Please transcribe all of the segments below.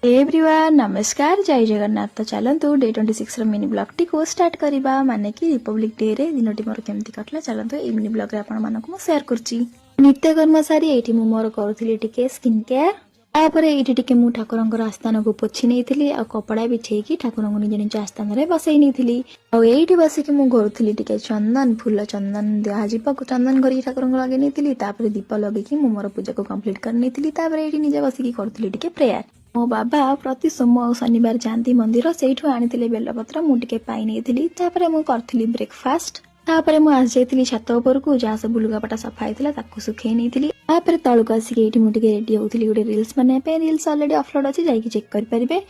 Everyone नमस्कार जय जगन्नाथ। तो चलतु डे 26 मिनी ब्लॉग टी को स्टार्ट करवा माने कि रिपब्लिक डे रे दिनटी मोर केमती कटला चलतु ए मिनी ब्लॉग रे आपण मानको मो शेयर करची। नित्यकर्म सारी एठी मु मोर करथली टिके स्किन केयर तापरे एठी टिके मु ठाकुरंकर आस्थान को पोछि नेथिली आ कपड़ा बिछेई की ठाकुरंकर निज निज आस्थान रे बसई नेथिली आ एठी बसी कि मु करथली टिके चंदन फूल चंदन देहा जीपक चंदन करी ठाकुरंकर लगे नेथिली तापरे दीप लगे कि मु मोर पूजा को कंप्लीट कर नेथिली तापरे एठी निजे बसी की करथली टिके प्रेयर। मो बाबा प्रति सोम और शनिवार जाती मंदिर से बेलपत्र मुझे पाई नहीं मु करथली ब्रेकफास्ट तापरे मु आस जाइली छात उपर को जहाँ सब लुगापटा सफा होता सुखई नहीं तलक आसिक मुझे रेडी होती गोटे रिल्स बनाया रिल्स अलरेडी अपलोड अच्छी जाकि चेक करेंगे।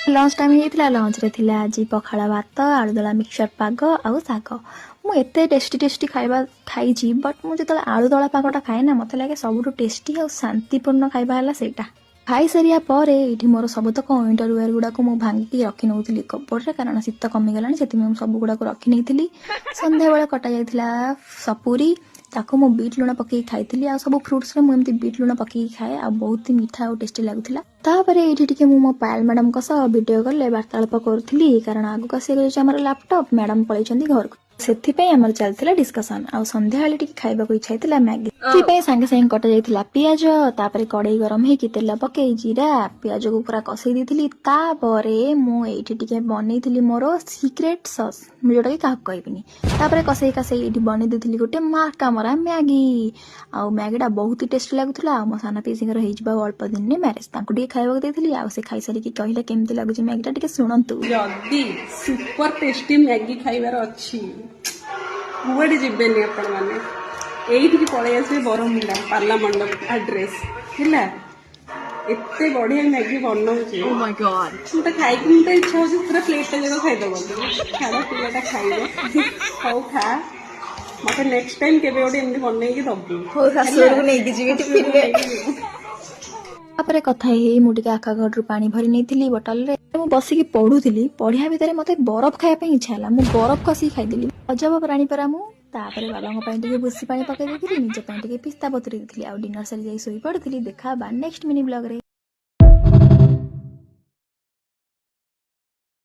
लंच टाइम होता लंच रे थिला आज पखाड़ा भात आलुदला मिक्सचर पाग आउ साग मुझे टेस्टी टेस्टी खाଇବା खाई बट मुझे जो आलुदला पागटा खाए ना मत लगे सब टेस्टी और शांतिपूर्ण खाଇବା है सेटा खाई सारिया पर ये मोर सबतक इंटरवेयर गुड़ाक मुझे भांगिकी रखी नौली कपड़े कारण शीत कमीगला से सब गुड़ाक रखी नहीं संध्या बेले कटा जाइला सपुरी ताको मु बीट लुण पकई खाई आ सब फ्रुट्स रे मुझे बीट लुण पकई खाए आ बहुत ही मीठा और टेस्टी लगुला। तापर ये मो पायल मैडम वीडियो कॉल वार्तालाप करी कारण आगक आस लैपटॉप मैडम पलैंती घर को से चलता डिस्कसन आ संध्या खाइबा इच्छा होता मैगी से सांगे सांगे कटा जाइला पियाज तापर कड़ई गरम होगी तेल पकई जीरा पियाज को पूरा कसई देती मुझे बनई मोर सीक्रेट सॉस जोटा कि क्या कहबिनी तापर कसई कसई ये बनई देती गोटे मार्का मरा मैगी आ मैगीटा बहुत ही टेस्टी लगुला मो साना पीसीर हो अल्प दिन में मैरेज खाइबा देती आसे खाई सारिकी कहले केमती लगुच मैगीटा टिके शुणु जल्दी सुपर टेस्टी मैगी खाइबार अच्छी कुआड़े जीवेनि आपण मैंने यही पलि आसे बरमुंडा पार्ला मंडप एड्रेस है एते बढ़िया मैगी बनाऊे ओह माय गॉड मुझे खाई मुझे इच्छा हो पूरा प्लेटा जाक खाईदेव खाना पिलाटा खाइब हौ खा मत नेक्स्ट टाइम के बनई तापर कथा मुझे आकागढ़ पानी भरी नहीं बोतल रे बसिकी पढ़ुली पढ़िया भितर मत बरफ खायापी इच्छा है मुझे बरफ कषिक खाईदेली अजब प्राणी परा मुझे बाबा भूसी पा पकई निजे पिस्ता पतरी दी डिनर सारी शोई पड़ी देखा नेक्स्ट मिनी ब्लॉग रे।